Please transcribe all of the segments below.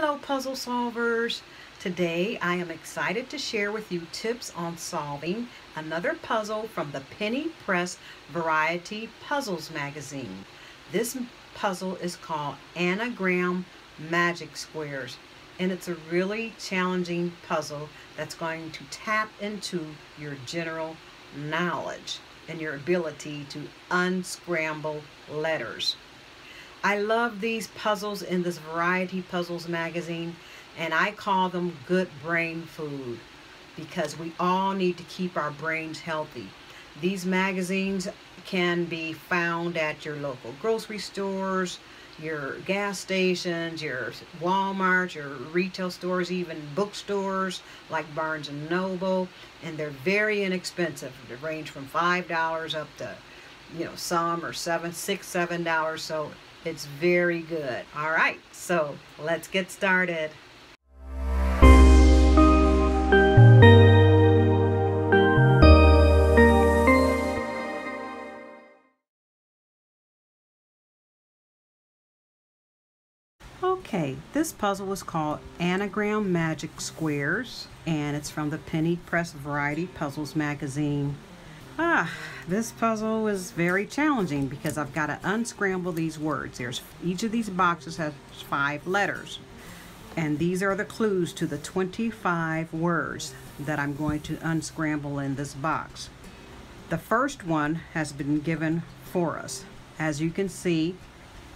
Hello puzzle solvers! Today I am excited to share with you tips on solving another puzzle from the Penny Press Variety Puzzles magazine. This puzzle is called Anagram Magic Squares, and it's a really challenging puzzle that's going to tap into your general knowledge and your ability to unscramble letters. I love these puzzles in this Variety Puzzles magazine, and I call them good brain food because we all need to keep our brains healthy. These magazines can be found at your local grocery stores, your gas stations, your Walmart, your retail stores, even bookstores like Barnes & Noble, and they're very inexpensive. They range from $5 up to, some are $6, $7, so it's very good. All right, so let's get started. Okay, this puzzle is called Anagram Magic Squares, and it's from the Penny Press Variety Puzzles magazine. This puzzle is very challenging because I've got to unscramble these words. Each of these boxes has 5 letters, and these are the clues to the 25 words that I'm going to unscramble in this box. The first one has been given for us. As you can see,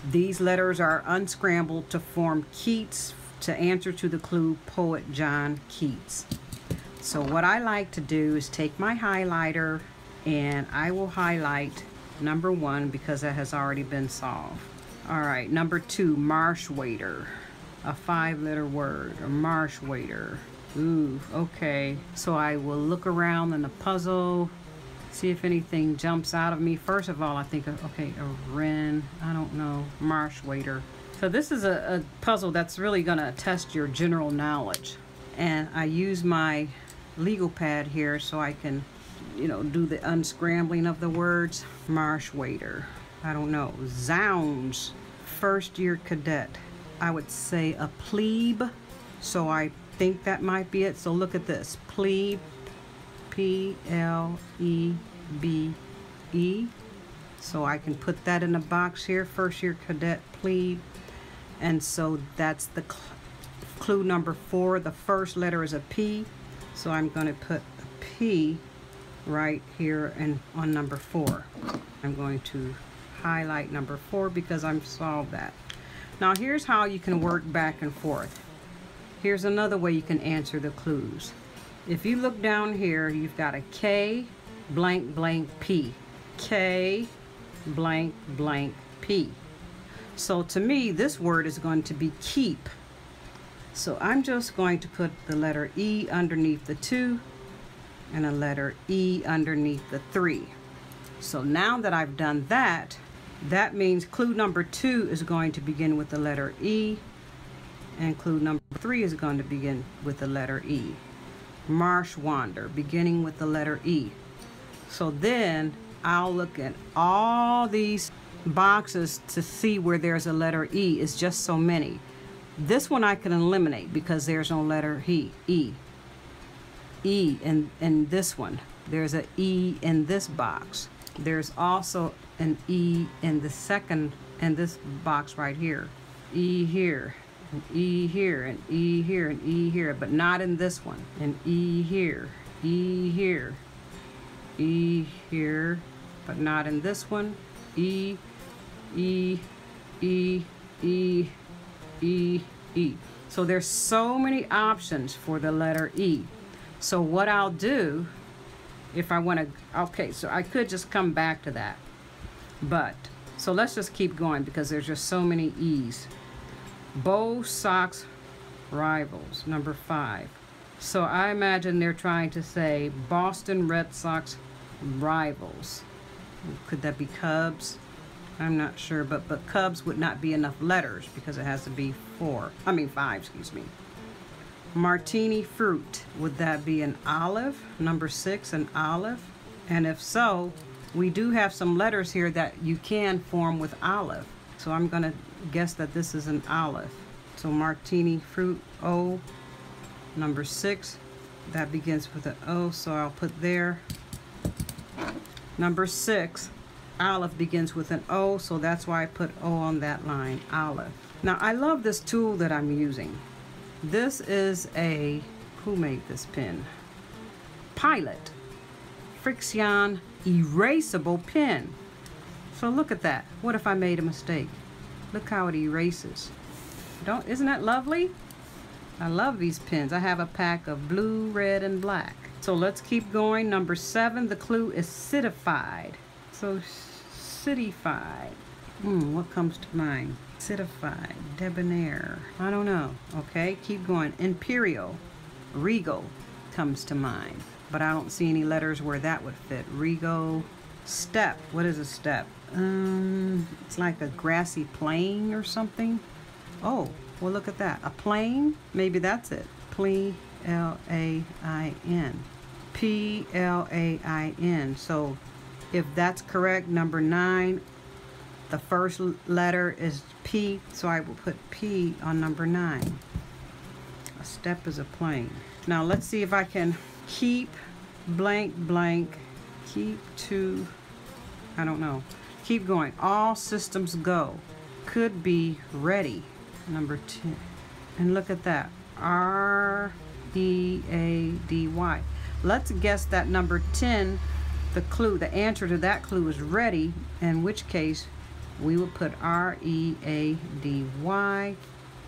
these letters are unscrambled to form Keats, to answer to the clue poet John Keats. So what I like to do is take my highlighter and I will highlight number 1 because that has already been solved. All right, number 2, marsh waiter, a 5-letter word, a marsh waiter. Ooh, okay. So I will look around in the puzzle, see if anything jumps out of me. First of all, I think, okay, a wren, I don't know, marsh waiter. So this is a puzzle that's really gonna test your general knowledge. And I use my legal pad here so I can, do the unscrambling of the words. Marsh waiter, I don't know. Zounds, first year cadet. I would say a plebe, so I think that might be it. So look at this, plebe, P-L-E-B-E. So I can put that in a box here, first year cadet, plebe. And so that's the clue number 4. The first letter is a P, so I'm going to put a P right here and on number 4. I'm going to highlight number 4 because I've solved that. Now here's how you can work back and forth. Here's another way you can answer the clues. If you look down here, you've got a K blank blank P. K blank blank P. So to me, this word is going to be keep. So I'm just going to put the letter E underneath the 2 and a letter E underneath the 3. So now that I've done that, that means clue number 2 is going to begin with the letter E, and clue number 3 is going to begin with the letter E. Marsh wander, beginning with the letter E. So then I'll look at all these boxes to see where there's a letter E. It's just so many. This one I can eliminate because there's no letter E. E in this one. There's an E in this box. There's also an E in the second, in this box right here. E here, and E here, and E here, and E here, but not in this one. And E here, E here, E here, but not in this one. E, E, E, E, E, E. So there's so many options for the letter E. So what I'll do, if I want to, okay, so I could just come back to that. But, so let's just keep going because there's just so many E's. Bo Sox rivals, number 5. So I imagine they're trying to say Boston Red Sox rivals. Could that be Cubs? I'm not sure, but Cubs would not be enough letters because it has to be 5, excuse me. Martini fruit, would that be an olive? Number 6, an olive? And if so, we do have some letters here that you can form with olive. So I'm going to guess that this is an olive. So martini fruit, O. Number 6, that begins with an O, so I'll put there. Number 6, olive begins with an O, so that's why I put O on that line, olive. Now I love this tool that I'm using. This is a, who made this pen? Pilot Friction erasable pen. So look at that. What if I made a mistake? Look how it erases. Isn't that lovely? I love these pens. I have a pack of blue, red, and black. So let's keep going. Number 7, the clue is citified. So citified. What comes to mind? Citified, debonair. I don't know. Okay, keep going. Imperial, regal comes to mind. But I don't see any letters where that would fit. Regal, step. What is a step? It's like a grassy plain or something. Oh, well look at that. A plain? Maybe that's it. Plain, L-A-I-N. P-L-A-I-N. So if that's correct, number 9, the first letter is P, so I will put P on number 9. A step is a plain. Now let's see if I can keep blank blank, keep to, I don't know. Keep going. All systems go. Could be ready. Number 10. And look at that. R-E-A-D-Y. Let's guess that number 10, the clue, the answer to that clue is ready, in which case we will put R-E-A-D-Y,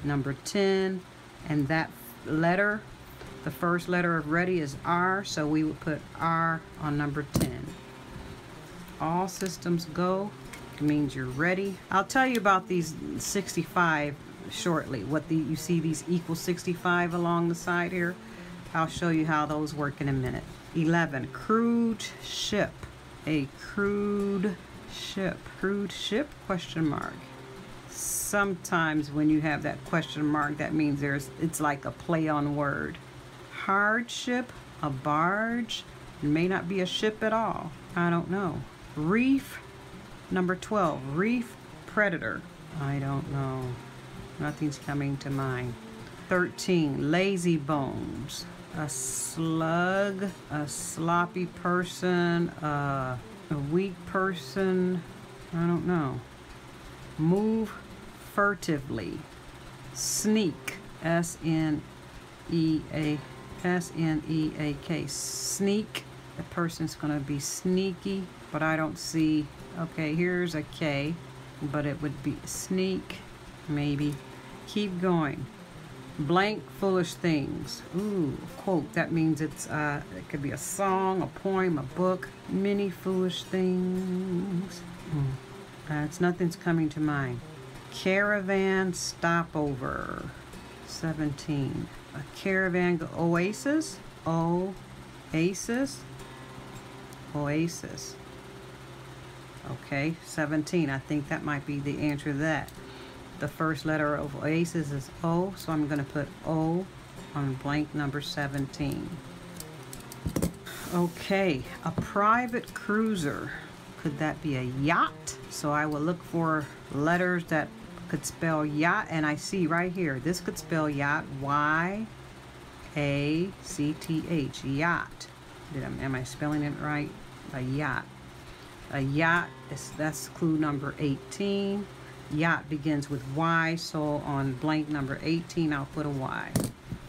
number 10, and that letter, the first letter of ready is R, so we will put R on number 10. All systems go means you're ready. I'll tell you about these 65 shortly. You see these equal 65 along the side here? I'll show you how those work in a minute. 11, crude ship. A crude ship. Crude ship, question mark. Sometimes when you have that question mark, that means it's like a play on word. Hardship, a barge. It may not be a ship at all. I don't know. Reef, number 12, reef predator. I don't know. Nothing's coming to mind. 13, lazy bones. A slug, a sloppy person, a weak person. I don't know. Move furtively. Sneak, S-N-E-A-K. Sneak. The person's going to be sneaky, but I don't see. Okay, here's a K, but it would be sneak, maybe. Keep going. Blank foolish things. Ooh, quote. That means it could be a song, a poem, a book. Many foolish things. Nothing's coming to mind. Caravan stopover. 17. A caravan oasis. Oasis. Oasis. Okay, 17. I think that might be the answer to that. The first letter of oasis is O, so I'm going to put O on blank number 17. Okay, a private cruiser. Could that be a yacht? So I will look for letters that could spell yacht, and I see right here, this could spell yacht, Y-A-C-T-H, yacht. Am I spelling it right? A yacht. A yacht, that's clue number 18. Yacht begins with Y, so on blank number 18, I'll put a Y.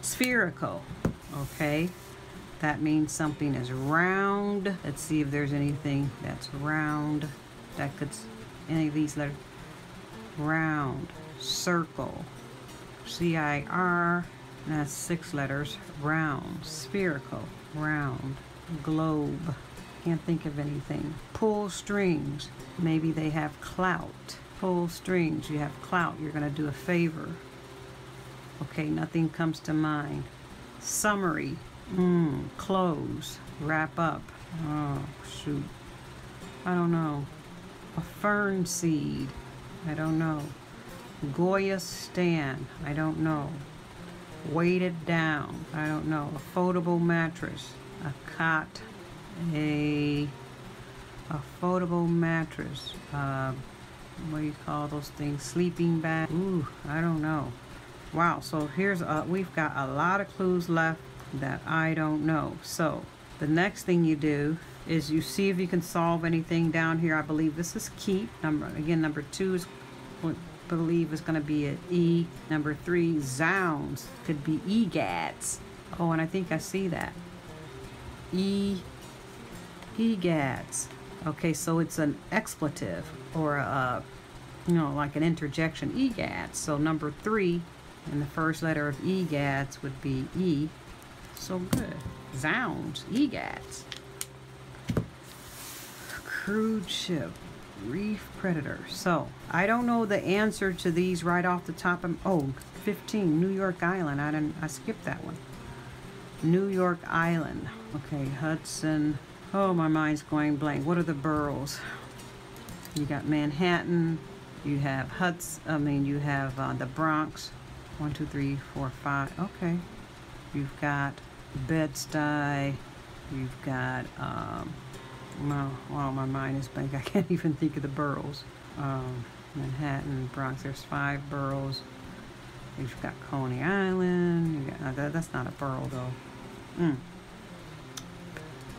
Spherical, okay. That means something is round. Let's see if there's anything that's round. That could, any of these letters. Round, circle, C-I-R, that's 6 letters. Round, spherical, round, globe. Can't think of anything. Pull strings, maybe they have clout. Pull strings, you have clout, you're going to do a favor. Okay, nothing comes to mind. Summary, close, wrap up. Oh, shoot. I don't know. A fern seed, I don't know. Goya stand, I don't know. Weighted down, I don't know. A foldable mattress, a cot, a foldable mattress, what do you call those things? Sleeping bag. Ooh, I don't know. Wow, so we've got a lot of clues left that I don't know. So the next thing you do is you see if you can solve anything down here. I believe this is keep. Number 2 is, I believe, is going to be an E. Number 3, zounds, could be egads. Oh, and I think I see that. Egads. Okay, so it's an expletive or a, like an interjection. Egads. So number 3 and the first letter of egads would be E. So good. Zounds. Egads. Crude ship. Reef predator. So I don't know the answer to these right off the top of 15, New York Island. I skipped that one. New York Island. Okay, Hudson. Oh, my mind's going blank. What are the boroughs? You got Manhattan. You have you have the Bronx. 1, 2, 3, 4, 5. Okay. You've got Bed-Stuy. You've got my mind is blank. I can't even think of the boroughs. Manhattan, Bronx. There's 5 boroughs. You've got Coney Island. You got that's not a borough though.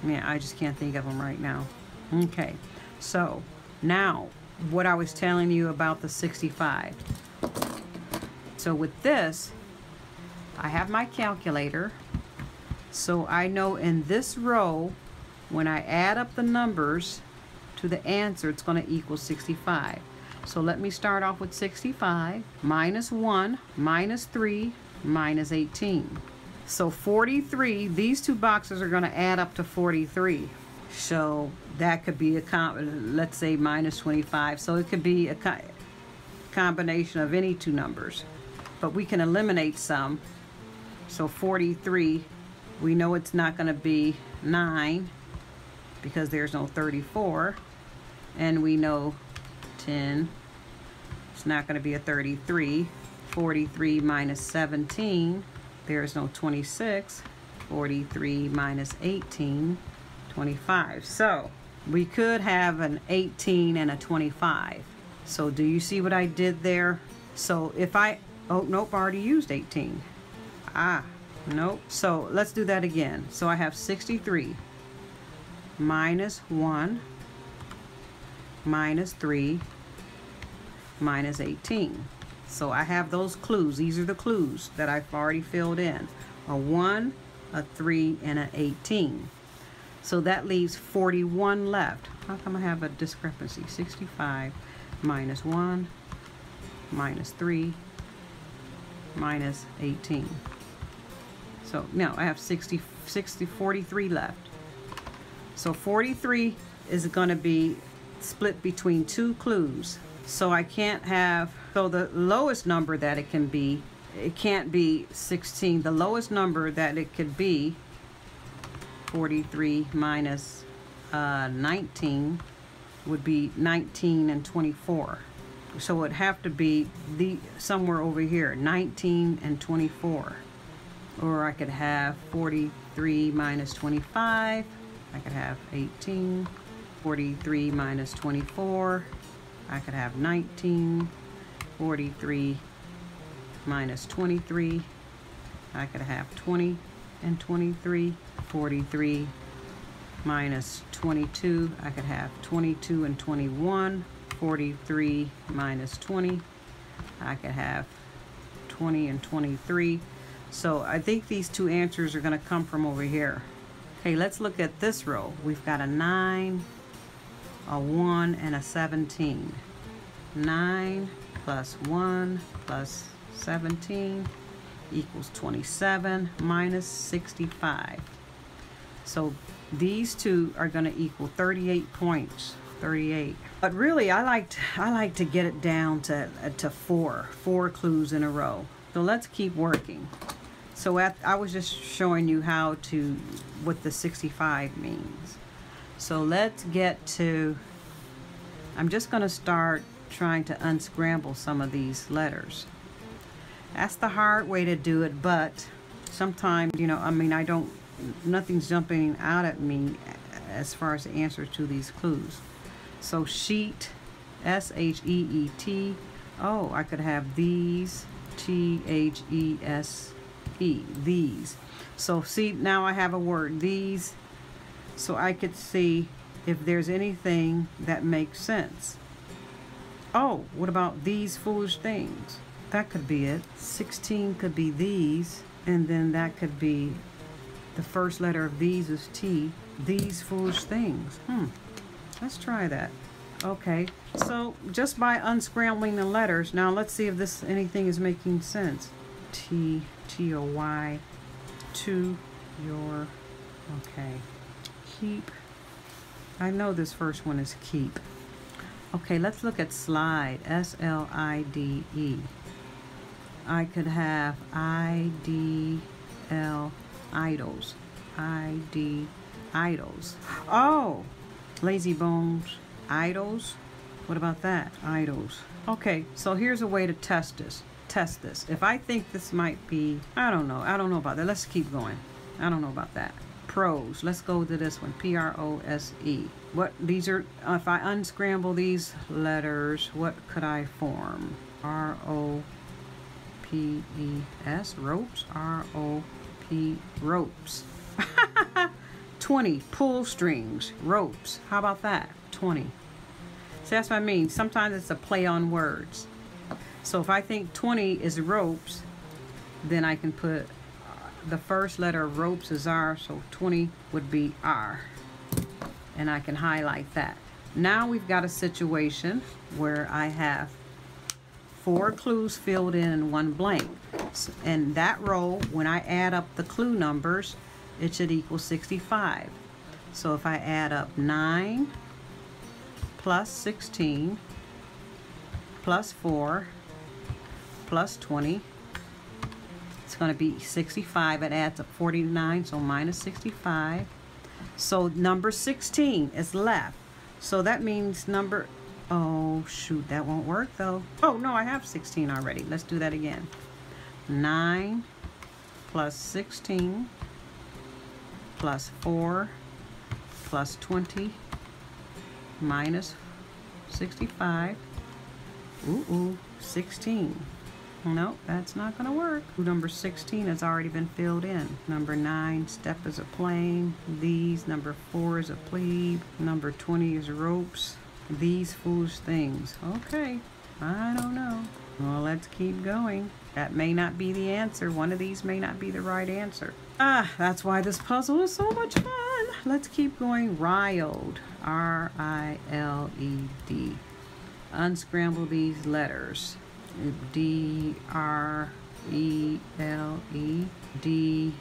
Yeah, I just can't think of them right now. Okay, so now what I was telling you about the 65. So with this, I have my calculator. So I know in this row, when I add up the numbers to the answer, it's going to equal 65. So let me start off with 65, minus 1, minus 3, minus 18. So 43, these two boxes are going to add up to 43. So that could be let's say minus 25. So it could be a combination of any two numbers. But we can eliminate some. So 43, we know it's not going to be 9 because there's no 34. And we know 10, it's not going to be a 33. 43 minus 17, there's no 26. 43 minus 18, 25. So we could have an 18 and a 25. So do you see what I did there? So if I, oh nope, I already used 18. Nope. So let's do that again. So I have 63 minus 1 minus 3 minus 18. So I have those clues. These are the clues that I've already filled in. A 1, a 3, and an 18. So that leaves 41 left. How come I have a discrepancy? 65 minus 1 minus 3 minus 18. So now I have 43 left. So 43 is going to be split between two clues. So I can't have, so the lowest number that it can be, it can't be 16. The lowest number that it could be, 43 minus 19, would be 19 and 24. So it would have to be somewhere over here, 19 and 24. Or I could have 43 minus 25. I could have 18. 43 minus 24. I could have 19. 43 minus 23. I could have 20 and 23. 43 minus 22. I could have 22 and 21. 43 minus 20. I could have 20 and 23. So I think these two answers are going to come from over here. Okay, let's look at this row. We've got a 9, a 1, and a 17. 9 plus 1 plus 17 equals 27 minus 65. So these two are going to equal 38 points. 38. But really, I like to get it down to four clues in a row. So let's keep working. So I was just showing you what the 65 means. So let's get to, I'm just going to start trying to unscramble some of these letters. That's the hard way to do it, but sometimes, nothing's jumping out at me as far as the answer to these clues. So sheet, S-H-E-E-T. Oh, I could have these. T-H-E-S-E, these. So see, now I have a word, these, so I could see if there's anything that makes sense. Oh, what about these foolish things? That could be it. 16 could be these, and then that could be, the first letter of these is T. These foolish things. Let's try that. Okay, so just by unscrambling the letters, now let's see if this anything is making sense. T, T-O-Y, to your, okay. Keep. I know this first one is keep. Okay, let's look at slide, S-L-I-D-E. I could have I-D-L, idols, I-D, idols. Oh, lazy bones, idols. What about that? Idols. Okay, so here's a way to test this. If I think this might be, I don't know about that. Let's keep going. I don't know about that. Prose. Let's go to this one. P-R-O-S-E. What these are, if I unscramble these letters, what could I form? R-O-P-E-S, ropes, R-O-P, ropes. 20, pull strings, ropes. How about that? 20. So that's what I mean. Sometimes it's a play on words. So if I think 20 is ropes, then I can put the first letter of ropes is R, so 20 would be R. And I can highlight that. Now we've got a situation where I have 4 clues filled in and 1 blank. And that row, when I add up the clue numbers, it should equal 65. So if I add up 9 plus 16 plus 4 plus 20, it's going to be 65. It adds up 49, so minus 65. So number 16 is left. So that means number, oh shoot, that won't work though. Oh no, I have 16 already. Let's do that again. 9 plus 16 plus 4 plus 20 minus 65. 16. No, that's not going to work. Number 16 has already been filled in. Number 9, step is a plane. These, number 4 is a plebe. Number 20 is ropes. These foolish things. Okay, I don't know. Well, let's keep going. That may not be the answer. One of these may not be the right answer. That's why this puzzle is so much fun. Let's keep going. Riled, R-I-L-E-D. Unscramble these letters. D-R-E-L-E, D-R-E-I-L,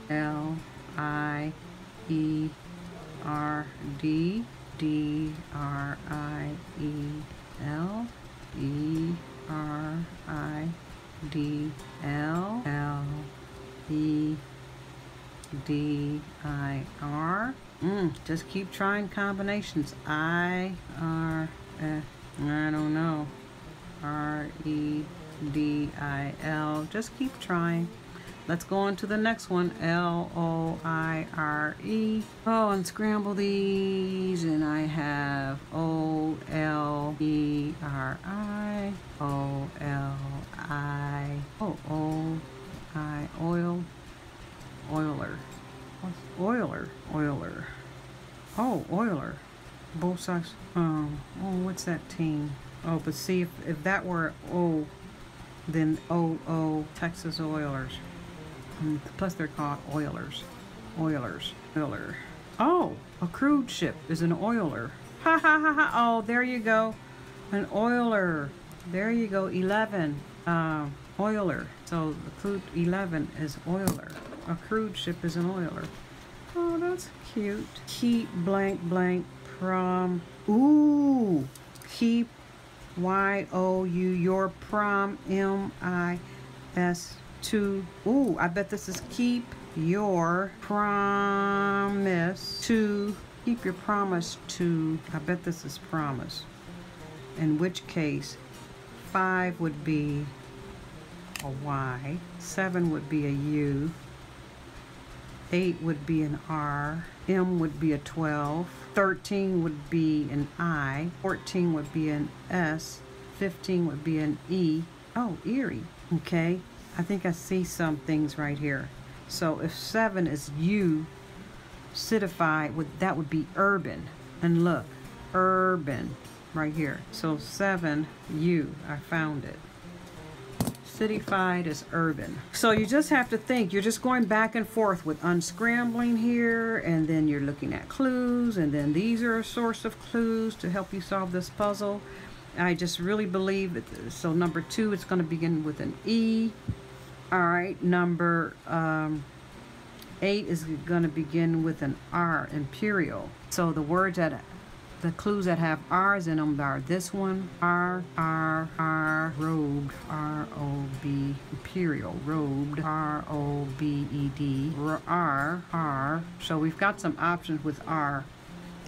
L-I-E-R-D, D-R-I-E-L, E-R-I-D-L, L-E-D-I-R. Just keep trying combinations. I-R-F, I don't know. R-E-D-I-L. Just keep trying. Let's go on to the next one. L-O-I-R-E. Oh, unscramble these, and I have O-L-E-R-I, O-L-I, O-O-I, oil, oiler. What's oiler? Oiler. Oh, oiler. Both sides. Oh, what's that team? Oh, but see, if that were O, then O-O, Texas Oilers. Plus they're called Oilers. Oilers. Oiler. Oh, a crude ship is an oiler. Ha ha ha ha. Oh, there you go. An oiler. There you go. 11. Oiler. So the crude 11 is oiler. A crude ship is an oiler. Oh, that's cute. Keep blank blank prom. Ooh. Keep Y-O-U, your prom, M-I-S, to. Ooh, I bet this is keep your promise to. Keep your promise to. I bet this is promise. In which case, 5 would be a Y, 7 would be a U, 8 would be an R. M would be a 12. 13 would be an I. 14 would be an S. 15 would be an E. Oh, eerie. Okay. I think I see some things right here. So if 7 is U, citified, that would be urban. And look, urban right here. So 7 U, I found it. Cityfied is urban. So you just have to think, you're just going back and forth with unscrambling here, and then you're looking at clues, and then these are a source of clues to help you solve this puzzle. I just really believe it. So number 2, it's going to begin with an E. All right, number 8 is going to begin with an R, imperial. So the words that, the clues that have R's in them are this one, R, robed, R-O-B, imperial, robed, R-O-B-E-D, R. So we've got some options with R.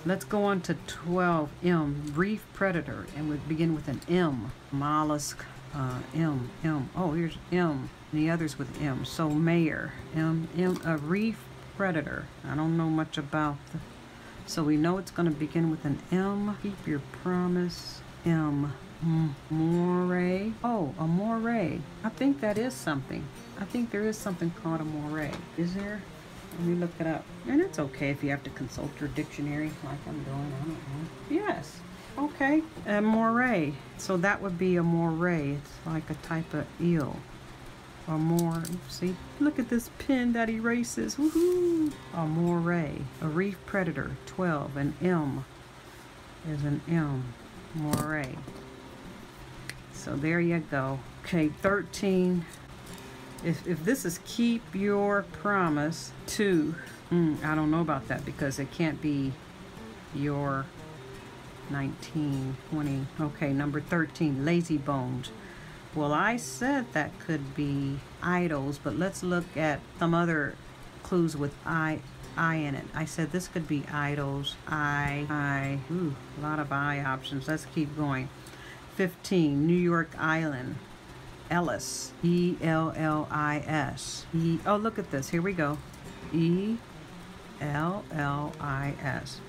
Let's go on to 12, M, reef predator, and we begin with an M, mollusk, M. Oh, here's M, and the others with M. So mayor, M, a reef predator. I don't know much about the, so we know it's going to begin with an M. Keep your promise. M. Moray. Oh, a moray. I think that is something. I think there is something called a moray. Is there? Let me look it up. And it's okay if you have to consult your dictionary like I'm doing. I don't know. Yes. Okay. A moray. So that would be a moray. It's like a type of eel. A more, see, look at this pen that erases. Woohoo! A moray, a reef predator, 12. An M is an M, moray. So there you go. Okay, 13. If this is keep your promise, 2. I don't know about that because it can't be your 19, 20. Okay, number 13, lazy bones. Well, I said that could be idols, but let's look at some other clues with I in it. I said this could be idols. Ooh, a lot of I options. Let's keep going. 15, New York Island. Ellis, E-L-L-I-S. Oh, look at this. Here we go. E-L-L-I-S.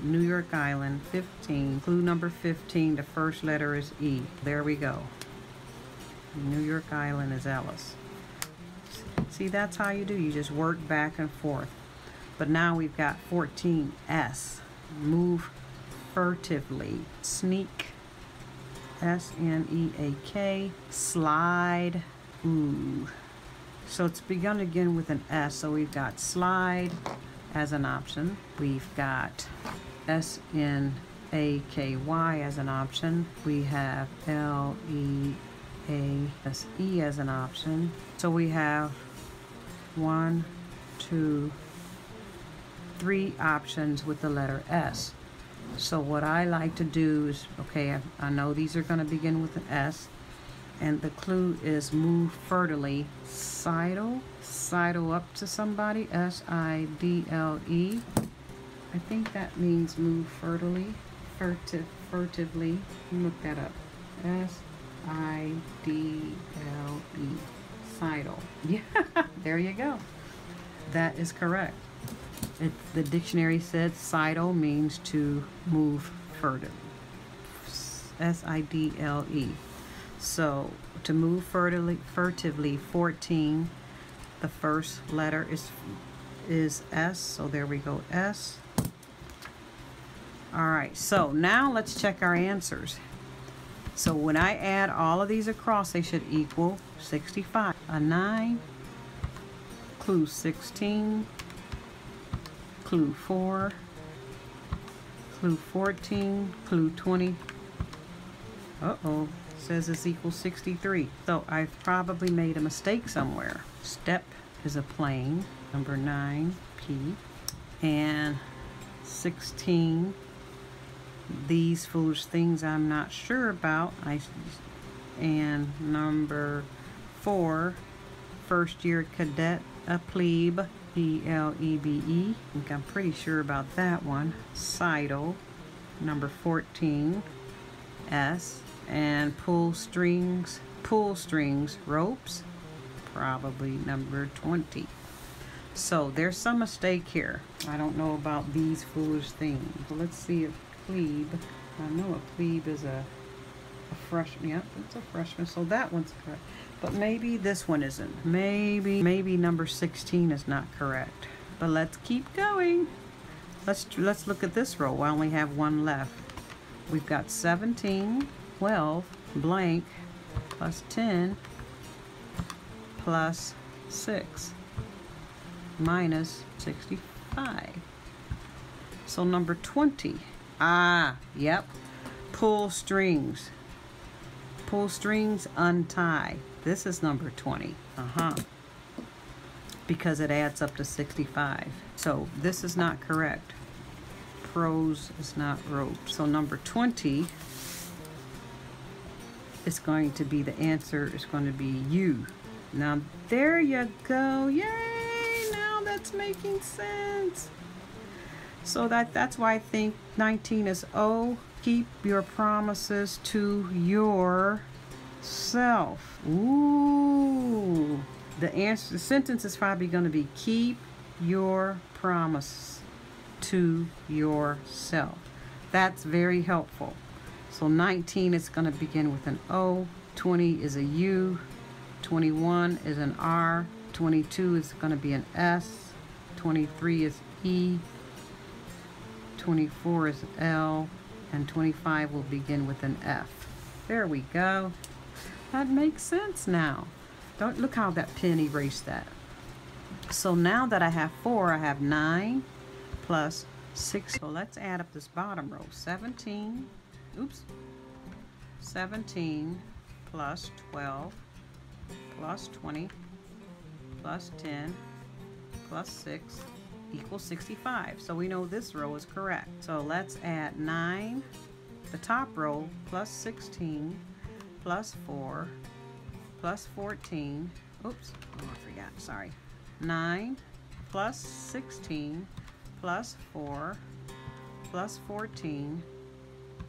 New York Island, 15. Clue number 15, the first letter is E. There we go. New York Island is Ellis. See, that's how you do. You just work back and forth. But now we've got 14, S. Move furtively. Sneak. S-N-E-A-K. Slide. Ooh. So it's begun again with an S. So we've got slide as an option. We've got S-N-A-K-Y as an option. We have L-E-A-S-E as an option. So we have 1, 2, 3 options with the letter S. So what I like to do is, okay, I know these are going to begin with an S, and the clue is move furtively. Sidle up to somebody, S-I-D-L-E. I think that means move furtively, furtively. Look that up. S-I-D-L-E. Sidle. Yeah, there you go. That is correct. The dictionary said sidle means to move furtively. S-I-D-L-E. So to move furtively, 14. The first letter is S. So there we go, S. All right. So now let's check our answers. So when I add all of these across, they should equal 65. A 9. Clue 16. Clue 4, clue 14, clue 20. Uh-oh, says it's equals 63. So I've probably made a mistake somewhere. Step is a plane, number 9, P, and 16. These foolish things I'm not sure about. And number 4, first year cadet, a plebe. E-L-E-B-E. I think I'm pretty sure about that one. Sidle, number 14, S, and pull strings, ropes, probably number 20. So there's some mistake here. I don't know about these foolish things. Well, let's see if plebe. I know a plebe is a freshman. Yep, it's a freshman. So that one's correct. But maybe this one isn't. Maybe number 16 is not correct. But let's keep going. Let's look at this row. I only have one left. We've got 17, 12, blank, plus 10, plus 6, minus 65. So number 20. Ah, yep. Pull strings. Pull strings, untie. This is number 20. Because it adds up to 65. So this is not correct. Prose is not wrote. So number 20 is going to be, the answer is going to be U. Now there you go. Yay! Now that's making sense. So that's why I think 19 is O. Keep your promises to yourself. Ooh. The sentence is probably going to be keep your promise to yourself. That's very helpful. So 19 is going to begin with an O. 20 is a U. 21 is an R. 22 is going to be an S. 23 is E. 24 is L. And 25 will begin with an F. There we go. That makes sense now. Don't look how that pen erased that. So now that I have 4, I have 9 plus 6. So let's add up this bottom row. 17 plus 12 plus 20 plus 10 plus 6 equals 65. So we know this row is correct. So let's add 9, the top row, plus 16 plus 4 plus 14. Oops, oh, I forgot, sorry. 9 plus 16 plus 4 plus 14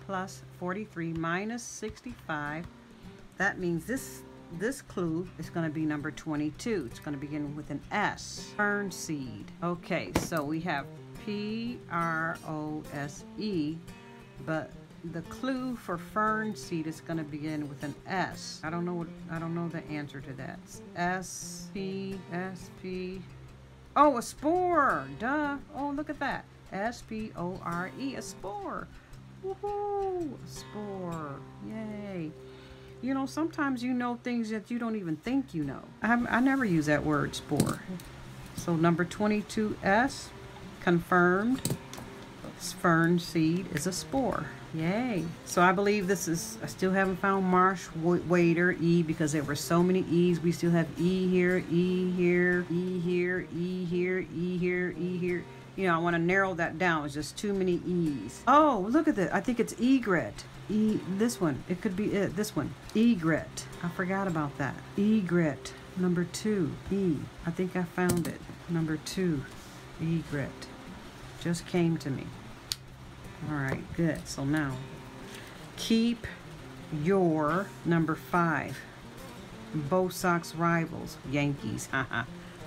plus 43 minus 65. That means this clue is going to be number 22. It's going to begin with an S. Fern seed. Okay, so we have P-R-O-S-E, but the clue for fern seed is going to begin with an S. I don't know the answer to that. S-P. Oh, a spore. Duh. Oh, look at that. S-P-O-R-E, a spore. Woohoo! A spore. Yay. You know, sometimes you know things that you don't even think you know. I never use that word, spore. So number 22S, confirmed. Fern seed is a spore. Yay. So I believe this is, I still haven't found marsh waiter, E, because there were so many E's. We still have E here, E here, E here, E here, E here, E here. You know, I want to narrow that down. It's just too many E's. Oh, look at that. I think it's egret. This one. It could be it. This one. Egret. I forgot about that. Egret. Number 2. E. I think I found it. Number 2. Egret. Just came to me. All right, good. So now, keep your number 5. Bo Sox rivals. Yankees. Haha.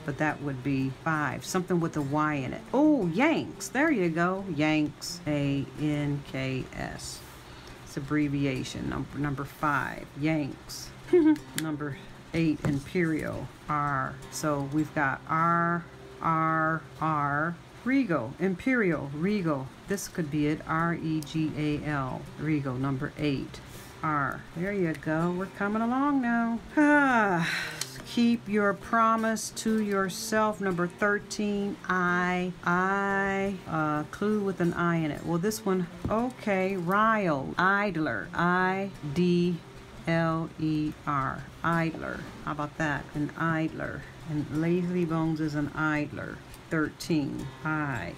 But that would be 5. Something with a Y in it. Oh, Yanks. There you go. Yanks. A-N-K-S. It's abbreviation. Number 5. Yanks. Number 8. Imperial. R. So we've got R. Regal. Imperial. Regal. This could be it. R-E-G-A-L. Regal. Number 8. R. There you go. We're coming along now. Keep your promise to yourself. Number 13, clue with an I in it. Well, this one, okay, riled, idler, I-D-L-E-R, idler. How about that? An idler. And lazy bones is an idler. 13, I.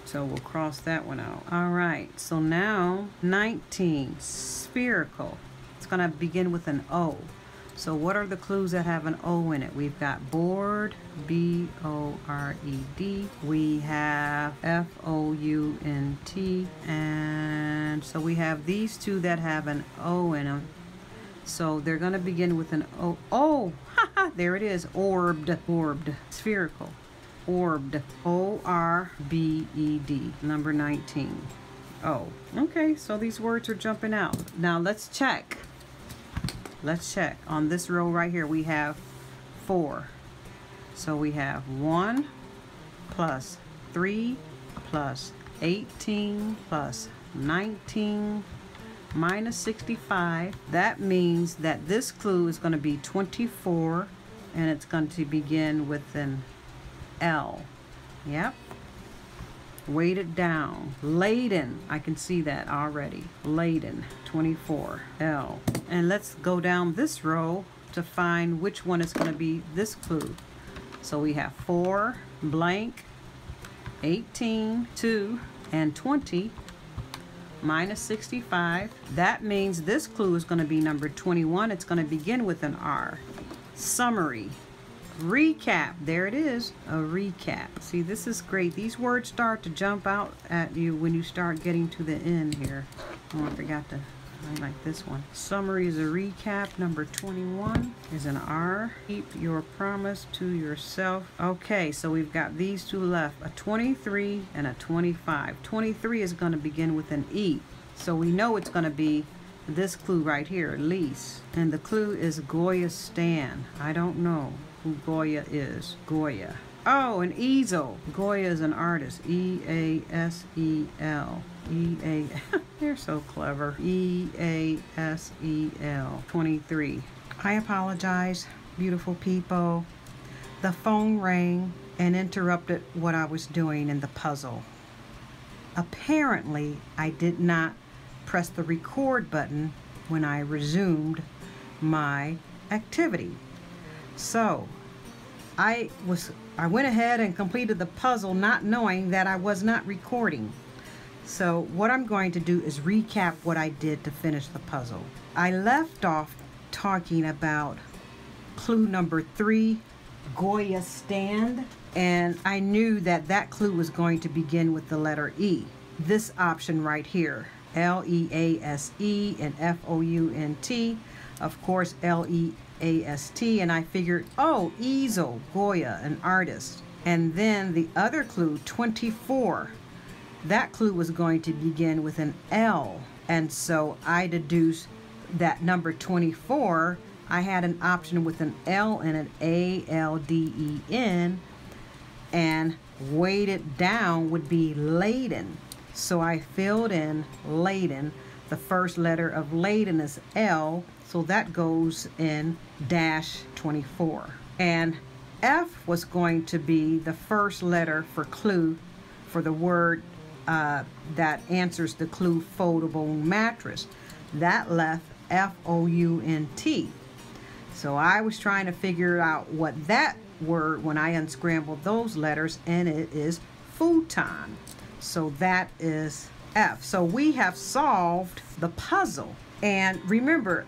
So we'll cross that one out. All right, so now 19, spherical. It's gonna begin with an O. So what are the clues that have an O in it? We've got board, B-O-R-E-D. We have F-O-U-N-T. And so we have these two that have an O in them. So they're going to begin with an O. Oh, Ah, there it is. Orbed. Orbed. Spherical. Orbed. O-R-B-E-D. Number 19. Oh, okay, so these words are jumping out. Now let's check. Let's check. On this row right here, we have 4. So we have 1 plus 3 plus 18 plus 19 minus 65. That means that this clue is going to be 24, and it's going to begin with an L. Yep. Weighted down. Laden. I can see that already. Laden. 24. L. And let's go down this row to find which one is going to be this clue. So we have 4, blank, 18, 2, and 20 minus 65. That means this clue is going to be number 21. It's going to begin with an R. Summary. Recap. There it is. A recap. See, this is great. These words start to jump out at you when you start getting to the end here. Oh, I forgot to highlight this one. Summary is a recap. Number 21 is an R. Keep your promise to yourself. Okay, so we've got these two left. A 23 and a 25. 23 is going to begin with an E. So we know it's going to be this clue right here, lease. And the clue is Goya Stan. I don't know who Goya is. Goya. Oh, an easel. Goya is an artist. E-A-S-E-L. E-A. They're so clever. E-A-S-E-L. 23. I apologize, beautiful people. The phone rang and interrupted what I was doing in the puzzle. Apparently, I did not press the record button when I resumed my activity. So I went ahead and completed the puzzle not knowing that I was not recording. So what I'm going to do is recap what I did to finish the puzzle. I left off talking about clue number 3, Goya stand, and I knew that that clue was going to begin with the letter E. This option right here, L-E-A-S-E and F-O-U-N-T, of course L-E-A-S-T, and I figured, oh, easel, Goya, an artist. And then the other clue, 24, that clue was going to begin with an L, and so I deduced that number 24, I had an option with an L and an A-L-D-E-N, and weighted down would be laden. So I filled in laden. The first letter of laden is L, so that goes in dash 24. And F was going to be the first letter for clue for the word that answers the clue foldable mattress. That left F-O-U-N-T. So I was trying to figure out what that word when I unscrambled those letters, and it is futon. So that is F. So we have solved the puzzle. And remember,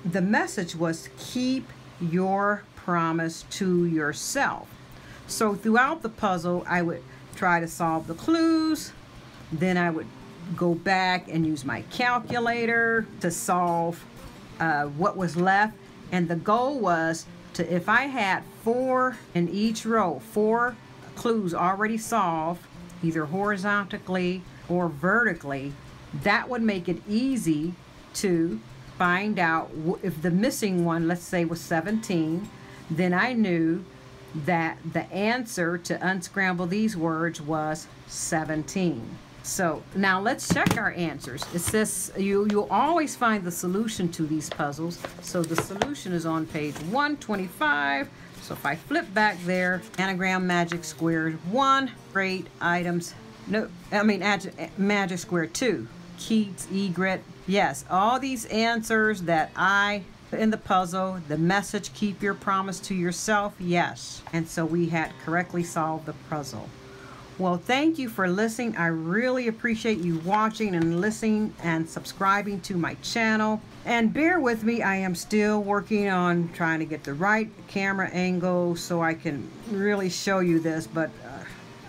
the message was keep your promise to yourself. So throughout the puzzle, I would try to solve the clues. Then I would go back and use my calculator to solve what was left. And the goal was to, if I had 4 in each row, 4 clues already solved, either horizontally or vertically, that would make it easy to find out if the missing one, let's say, was 17, then I knew that the answer to unscramble these words was 17. So now let's check our answers. It says you'll always find the solution to these puzzles. So the solution is on page 125. So if I flip back there, Anagram Magic Squares 1, great items. No, I mean Magic Square 2, Keats, egret. Yes, all these answers that I in the puzzle, the message, keep your promise to yourself, yes. And so we had correctly solved the puzzle. Well, thank you for listening. I really appreciate you watching and listening and subscribing to my channel. And bear with me, I am still working on trying to get the right camera angle so I can really show you this, but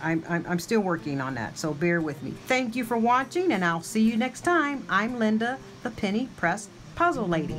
I'm still working on that, so bear with me. Thank you for watching, and I'll see you next time. I'm Linda, the Penny Press Puzzle Lady.